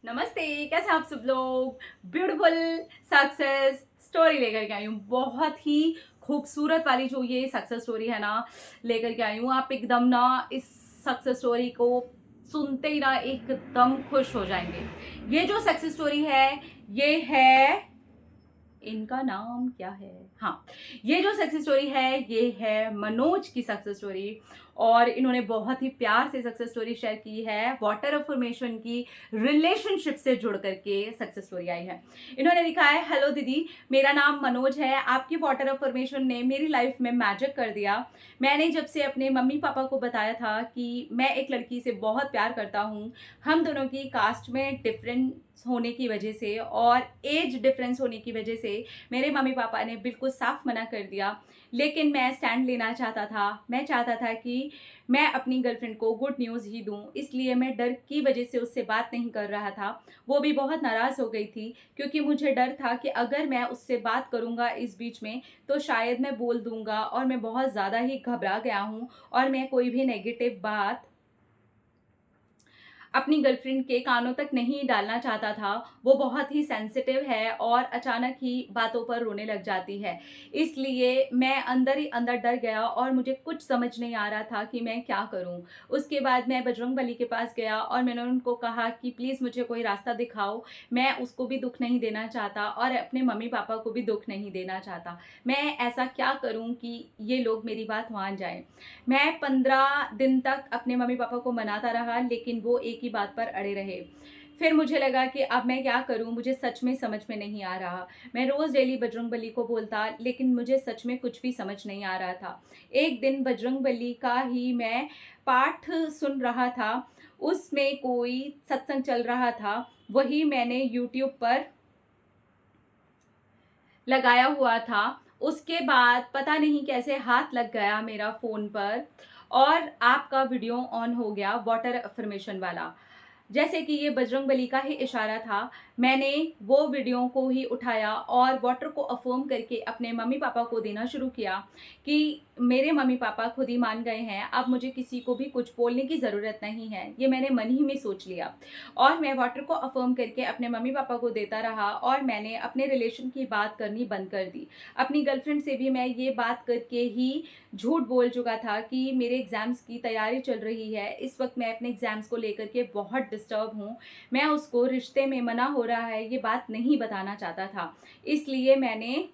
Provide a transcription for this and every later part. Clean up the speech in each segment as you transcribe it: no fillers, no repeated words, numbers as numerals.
नमस्ते, कैसे हैं आप सब लोग। ब्यूटीफुल सक्सेस स्टोरी लेकर के आई हूँ। बहुत ही खूबसूरत वाली जो ये सक्सेस स्टोरी है ना, लेकर के आई हूँ। आप एकदम ना इस सक्सेस स्टोरी को सुनते ही ना एकदम खुश हो जाएंगे। ये जो सक्सेस स्टोरी है, ये है, इनका नाम क्या है, हाँ, ये जो सक्सेस स्टोरी है ये है मनोज की सक्सेस स्टोरी। और इन्होंने बहुत ही प्यार से सक्सेस स्टोरी शेयर की है। वाटर अफर्मेशन की रिलेशनशिप से जुड़ करके सक्सेस स्टोरी आई है। इन्होंने लिखा है, हेलो दीदी, मेरा नाम मनोज है। आपकी वाटर अफर्मेशन ने मेरी लाइफ में मैजिक कर दिया। मैंने जब से अपने मम्मी पापा को बताया था कि मैं एक लड़की से बहुत प्यार करता हूँ, हम दोनों की कास्ट में डिफरेंस होने की वजह से और एज डिफरेंस होने की वजह से मेरे मम्मी पापा ने बिल्कुल साफ मना कर दिया। लेकिन मैं स्टैंड लेना चाहता था। मैं चाहता था कि मैं अपनी गर्लफ्रेंड को गुड न्यूज़ ही दूं, इसलिए मैं डर की वजह से उससे बात नहीं कर रहा था। वो भी बहुत नाराज़ हो गई थी, क्योंकि मुझे डर था कि अगर मैं उससे बात करूंगा इस बीच में तो शायद मैं बोल दूंगा, और मैं बहुत ज़्यादा ही घबरा गया हूँ और मैं कोई भी नेगेटिव बात अपनी गर्लफ्रेंड के कानों तक नहीं डालना चाहता था। वो बहुत ही सेंसिटिव है और अचानक ही बातों पर रोने लग जाती है। इसलिए मैं अंदर ही अंदर डर गया और मुझे कुछ समझ नहीं आ रहा था कि मैं क्या करूं। उसके बाद मैं बजरंगबली के पास गया और मैंने उनको कहा कि प्लीज़ मुझे कोई रास्ता दिखाओ। मैं उसको भी दुख नहीं देना चाहता और अपने मम्मी पापा को भी दुख नहीं देना चाहता। मैं ऐसा क्या करूं कि ये लोग मेरी बात मान जाएं। मैं 15 दिन तक अपने मम्मी पापा को मनाता रहा, लेकिन वो एक ही बात पर अड़े रहे। फिर मुझे लगा कि अब मैं क्या करूं, मुझे सच में समझ में नहीं आ रहा। मैं रोज़ डेली बजरंगबली को बोलता, लेकिन मुझे सच में कुछ भी समझ नहीं आ रहा था। एक दिन बजरंगबली का ही मैं पाठ सुन रहा था। उसमें कोई सत्संग चल रहा था, वही मैंने यूट्यूब पर लगाया हुआ था। उसके बाद पता नहीं कैसे हाथ लग गया मेरा फ़ोन पर और आपका वीडियो ऑन हो गया, वाटर अफर्मेशन वाला। जैसे कि ये बजरंगबली का ही इशारा था, मैंने वो वीडियो को ही उठाया और वाटर को अफर्म करके अपने मम्मी पापा को देना शुरू किया कि मेरे मम्मी पापा खुद ही मान गए हैं, अब मुझे किसी को भी कुछ बोलने की ज़रूरत नहीं है। ये मैंने मन ही में सोच लिया और मैं वाटर को अफर्म करके अपने मम्मी पापा को देता रहा और मैंने अपने रिलेशन की बात करनी बंद कर दी। अपनी गर्लफ्रेंड से भी मैं ये बात करके ही झूठ बोल चुका था कि मेरे एग्ज़ाम्स की तैयारी चल रही है। इस वक्त मैं अपने एग्ज़ाम्स को लेकर के बहुत डिस्टर्ब हूँ। मैं उसको रिश्ते में मना हो रहा है ये बात नहीं बताना चाहता था। इसलिए मैंने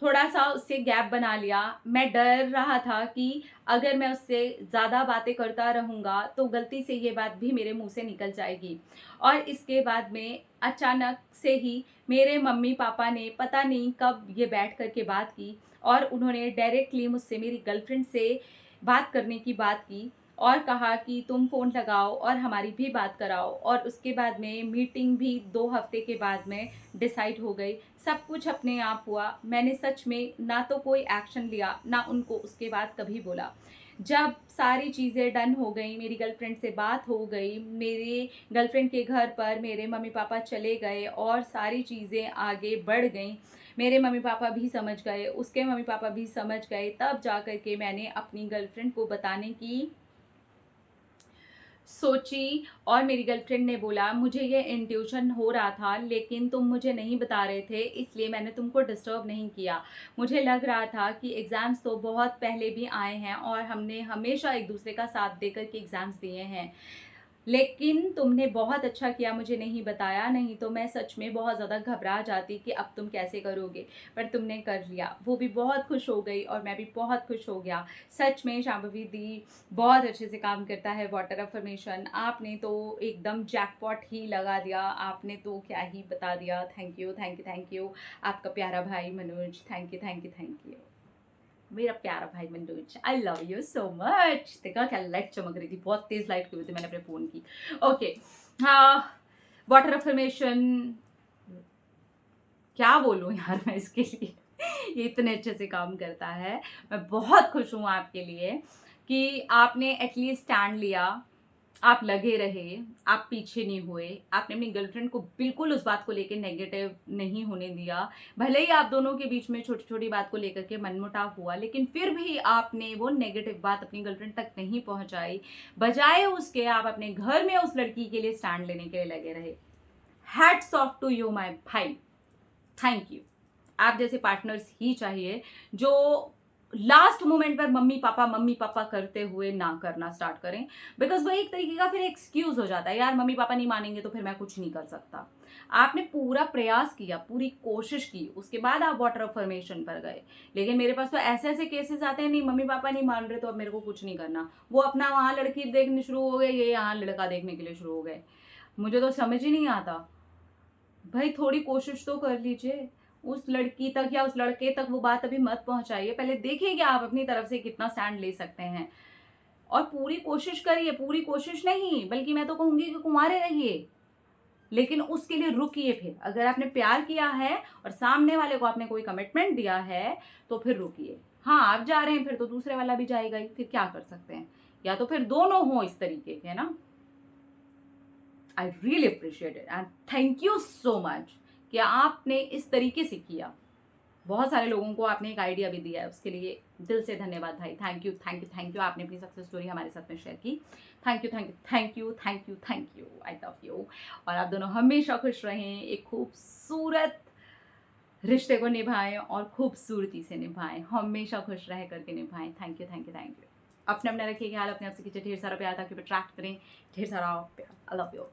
थोड़ा सा उससे गैप बना लिया। मैं डर रहा था कि अगर मैं उससे ज़्यादा बातें करता रहूँगा तो गलती से ये बात भी मेरे मुंह से निकल जाएगी। और इसके बाद में अचानक से ही मेरे मम्मी पापा ने पता नहीं कब ये बैठ कर के बात की और उन्होंने डायरेक्टली मुझसे मेरी गर्लफ्रेंड से बात करने की बात की और कहा कि तुम फ़ोन लगाओ और हमारी भी बात कराओ। और उसके बाद में मीटिंग भी 2 हफ्ते के बाद में डिसाइड हो गई। सब कुछ अपने आप हुआ। मैंने सच में ना तो कोई एक्शन लिया, ना उनको उसके बाद कभी बोला। जब सारी चीज़ें डन हो गई, मेरी गर्लफ्रेंड से बात हो गई, मेरे गर्लफ्रेंड के घर पर मेरे मम्मी पापा चले गए और सारी चीज़ें आगे बढ़ गईं। मेरे मम्मी पापा भी समझ गए, उसके मम्मी पापा भी समझ गए। तब जा कर के मैंने अपनी गर्लफ्रेंड को बताने की सोची और मेरी गर्लफ्रेंड ने बोला, मुझे ये इंट्यूशन हो रहा था लेकिन तुम मुझे नहीं बता रहे थे, इसलिए मैंने तुमको डिस्टर्ब नहीं किया। मुझे लग रहा था कि एग्ज़ाम्स तो बहुत पहले भी आए हैं और हमने हमेशा एक दूसरे का साथ देकर के एग्ज़ाम्स दिए हैं, लेकिन तुमने बहुत अच्छा किया मुझे नहीं बताया, नहीं तो मैं सच में बहुत ज़्यादा घबरा जाती कि अब तुम कैसे करोगे, पर तुमने कर लिया। वो भी बहुत खुश हो गई और मैं भी बहुत खुश हो गया। सच में शांभवी दी बहुत अच्छे से काम करता है वाटर अफर्मेशन। आपने तो एकदम जैकपॉट ही लगा दिया, आपने तो क्या ही बता दिया। Thank you, thank you, thank you. आपका प्यारा भाई Manoj, thank you, thank you, thank you. मेरा प्यारा भाई Manoj, I love you so much. देखा क्या लाइट चमक रही थी, बहुत तेज लाइट की हुई थी मैंने अपने फ़ोन की। ओके, हाँ, वाटर अफर्मेशन क्या बोलूँ यार मैं इसके लिए। ये इतने अच्छे से काम करता है। मैं बहुत खुश हूँ आपके लिए कि आपने एटलीस्ट स्टैंड लिया। आप लगे रहे, आप पीछे नहीं हुए, आपने अपनी गर्लफ्रेंड को बिल्कुल उस बात को लेके नेगेटिव नहीं होने दिया। भले ही आप दोनों के बीच में छोटी-छोटी बात को लेकर के मनमुटाव हुआ, लेकिन फिर भी आपने वो नेगेटिव बात अपनी गर्लफ्रेंड तक नहीं पहुँचाई। बजाय उसके आप अपने घर में उस लड़की के लिए स्टैंड लेने के लिए लगे रहे। Hats off to you my भाई, थैंक यू। आप जैसे पार्टनर्स ही चाहिए जो लास्ट मोमेंट पर मम्मी पापा करते हुए ना करना स्टार्ट करें, बिकॉज वो एक तरीके का फिर एक्सक्यूज हो जाता है, यार मम्मी पापा नहीं मानेंगे तो फिर मैं कुछ नहीं कर सकता। आपने पूरा प्रयास किया, पूरी कोशिश की, उसके बाद आप वाटर अफर्मेशन पर गए। लेकिन मेरे पास तो ऐसे ऐसे केसेस आते हैं, नहीं मम्मी पापा नहीं मान रहे तो अब मेरे को कुछ नहीं करना, वो अपना वहाँ लड़की देखने शुरू हो गए, ये यहाँ लड़का देखने के लिए शुरू हो गए। मुझे तो समझ ही नहीं आता, भाई थोड़ी कोशिश तो कर लीजिए, उस लड़की तक या उस लड़के तक वो बात अभी मत पहुंचाइए, पहले देखिए कि आप अपनी तरफ से कितना स्टैंड ले सकते हैं और पूरी कोशिश करिए। पूरी कोशिश नहीं बल्कि मैं तो कहूंगी कि कुंवारे रहिए, लेकिन उसके लिए रुकिए। फिर अगर आपने प्यार किया है और सामने वाले को आपने कोई कमिटमेंट दिया है तो फिर रुकिए। हाँ आप जा रहे हैं फिर तो दूसरे वाला भी जाएगा ही, फिर क्या कर सकते हैं, या तो फिर दोनों हो इस तरीके के ना। I really appreciate it and thank you so much कि आपने इस तरीके से किया। बहुत सारे लोगों को आपने एक आइडिया भी दिया है, उसके लिए दिल से धन्यवाद भाई। Thank you thank you thank you. आपने अपनी सक्सेस स्टोरी हमारे साथ में शेयर की। Thank you thank you thank you thank you thank you. I love you. और आप दोनों हमेशा खुश रहें, एक खूबसूरत रिश्ते को निभाएं और खूबसूरती से निभाएं, हमेशा खुश रह करके निभाएं। Thank you thank you thank you. अपने अपने रखिए ख्याल, अपने आप से कीजिए ढेर सारा प्यार ताकि अट्रैक्ट करें ढेर सारा प्यार। I love you.